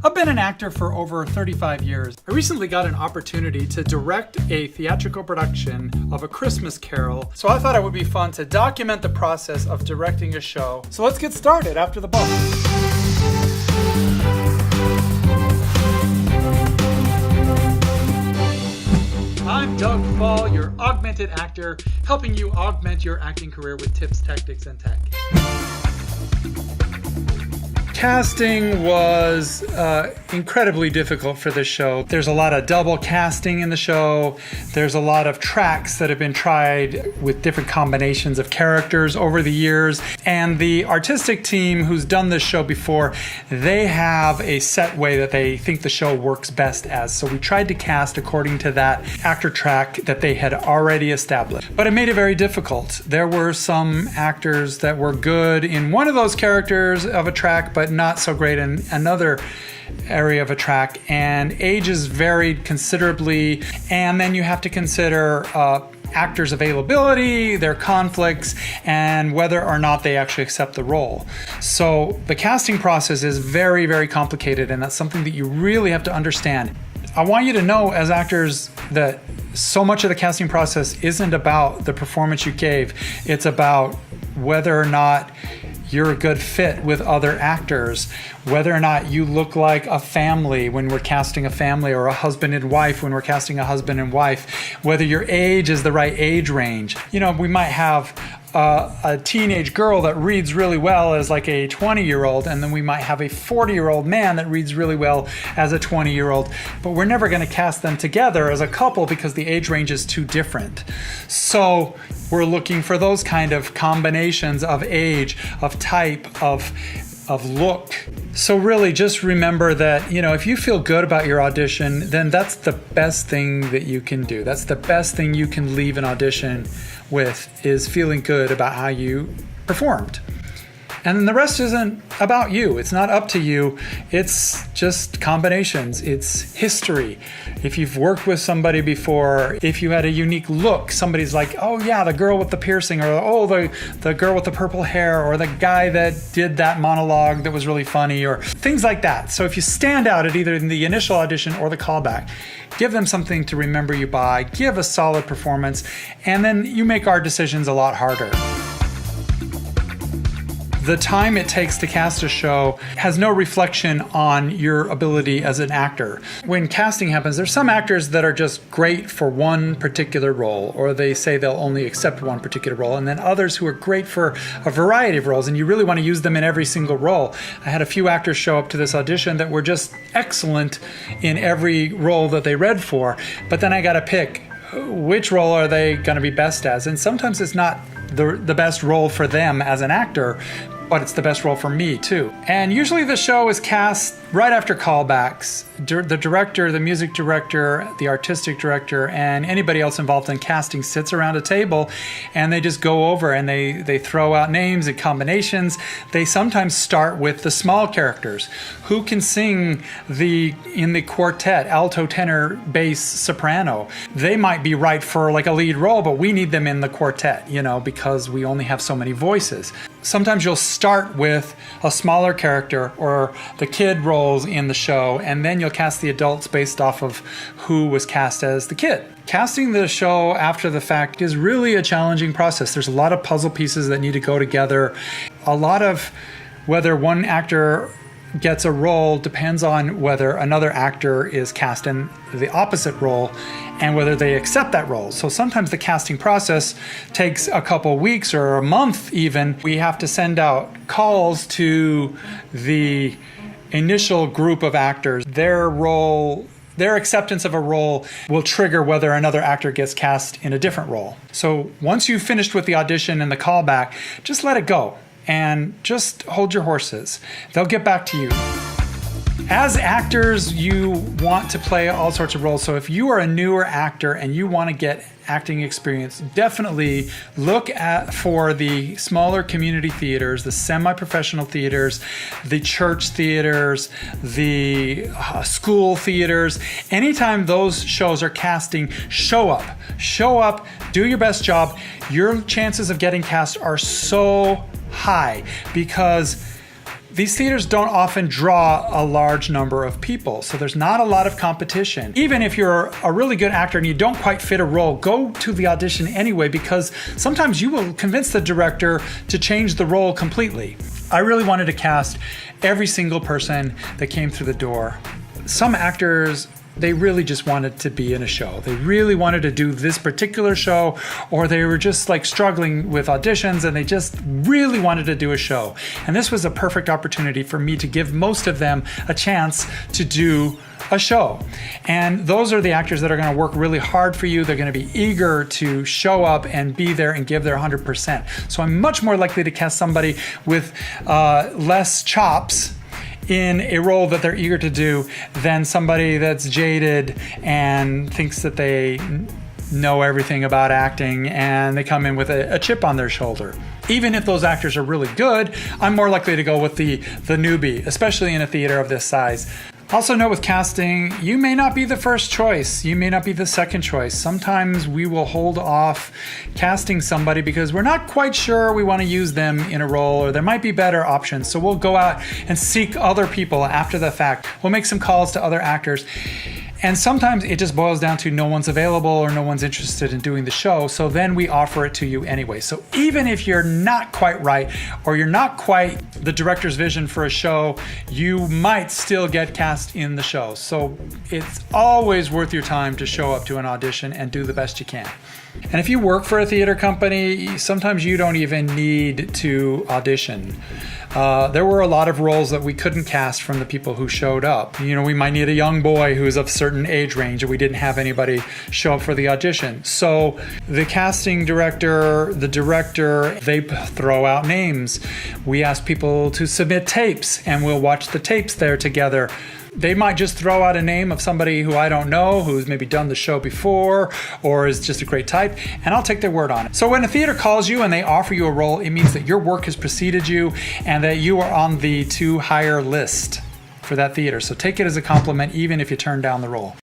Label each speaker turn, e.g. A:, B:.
A: I've been an actor for over 35 years. I recently got an opportunity to direct a theatrical production of A Christmas Carol, so I thought it would be fun to document the process of directing a show. So let's get started after the bump. I'm Doug Fall, your Augmented actor, helping you augment your acting career with tips, tactics, and tech. Casting was incredibly difficult for this show. There's a lot of double casting in the show. There's a lot of tracks that have been tried with different combinations of characters over the years. And the artistic team who's done this show before, they have a set way that they think the show works best as. So we tried to cast according to that actor track that they had already established. But it made it very difficult. There were some actors that were good in one of those characters of a track, but not so great in another area of a track, and ages varied considerably. And then you have to consider actors' availability, their conflicts, and whether or not they actually accept the role. So the casting process is very, very complicated, and that's something that you really have to understand. I want you to know as actors that so much of the casting process isn't about the performance you gave. It's about whether or not you're a good fit with other actors, whether or not you look like a family when we're casting a family, or a husband and wife when we're casting a husband and wife, whether your age is the right age range. You know, we might have a teenage girl that reads really well as like a 20-year-old, and then we might have a 40-year-old man that reads really well as a 20-year-old, but we're never going to cast them together as a couple because the age range is too different. So we're looking for those kind of combinations of age, of type, of look. So really just remember that, if you feel good about your audition, then that's the best thing that you can do. That's the best thing you can leave an audition with, is feeling good about how you performed. And then the rest isn't about you. It's not up to you. It's just combinations. It's history. If you've worked with somebody before, if you had a unique look, somebody's like, oh yeah, the girl with the piercing, or oh, the girl with the purple hair, or the guy that did that monologue that was really funny, or things like that. So if you stand out at either in the initial audition or the callback, give them something to remember you by, give a solid performance, and then you make our decisions a lot harder. The time it takes to cast a show has no reflection on your ability as an actor. When casting happens, there's some actors that are just great for one particular role, or they say they'll only accept one particular role, and then others who are great for a variety of roles, and you really want to use them in every single role. I had a few actors show up to this audition that were just excellent in every role that they read for, but then I got to pick which role are they going to be best as, and sometimes it's not the best role for them as an actor, but it's the best role for me too. And usually the show is cast right after callbacks. The director, the music director, the artistic director, and anybody else involved in casting sits around a table, and they just go over and they throw out names and combinations. They sometimes start with the small characters. Who can sing in the quartet, alto, tenor, bass, soprano? They might be right for like a lead role, but we need them in the quartet, because we only have so many voices. Sometimes you'll start with a smaller character or the kid roles in the show, and then you'll cast the adults based off of who was cast as the kid. Casting the show after the fact is really a challenging process. There's a lot of puzzle pieces that need to go together. A lot of whether one actor gets a role depends on whether another actor is cast in the opposite role and whether they accept that role. So sometimes the casting process takes a couple weeks or a month even. We have to send out calls to the initial group of actors. Their acceptance of a role will trigger whether another actor gets cast in a different role. So once you've finished with the audition and the callback, just let it go. And just hold your horses. They'll get back to you. As actors, you want to play all sorts of roles. So if you are a newer actor and you want to get acting experience, definitely look for the smaller community theaters, the semi-professional theaters, the church theaters, the school theaters. Anytime those shows are casting, show up, do your best job. Your chances of getting cast are so high because These theaters don't often draw a large number of people, so there's not a lot of competition. Even if you're a really good actor and you don't quite fit a role, go to the audition anyway, because sometimes you will convince the director to change the role completely. I really wanted to cast every single person that came through the door. Some actors, they really just wanted to be in a show. They really wanted to do this particular show, or they were just like struggling with auditions and they just really wanted to do a show. And this was a perfect opportunity for me to give most of them a chance to do a show. And those are the actors that are going to work really hard for you. They're going to be eager to show up and be there and give their 100%. So I'm much more likely to cast somebody with less chops in a role that they're eager to do than somebody that's jaded and thinks that they know everything about acting and they come in with a chip on their shoulder. Even if those actors are really good, I'm more likely to go with the newbie, especially in a theater of this size. Also note with casting, you may not be the first choice. You may not be the second choice. Sometimes we will hold off casting somebody because we're not quite sure we want to use them in a role, or there might be better options. So we'll go out and seek other people after the fact. We'll make some calls to other actors. And sometimes it just boils down to no one's available or no one's interested in doing the show. So then we offer it to you anyway. So even if you're not quite right or you're not quite the director's vision for a show, you might still get cast in the show. So it's always worth your time to show up to an audition and do the best you can. And if you work for a theater company, sometimes you don't even need to audition. There were a lot of roles that we couldn't cast from the people who showed up. You know, we might need a young boy who's of a certain age range, and we didn't have anybody show up for the audition. So the casting director, the director, they throw out names. We ask people to submit tapes, and we'll watch the tapes there together. They might just throw out a name of somebody who I don't know, who's maybe done the show before or is just a great type, and I'll take their word on it. So when a theater calls you and they offer you a role, it means that your work has preceded you and that you are on the to hire list for that theater. So take it as a compliment, even if you turn down the role.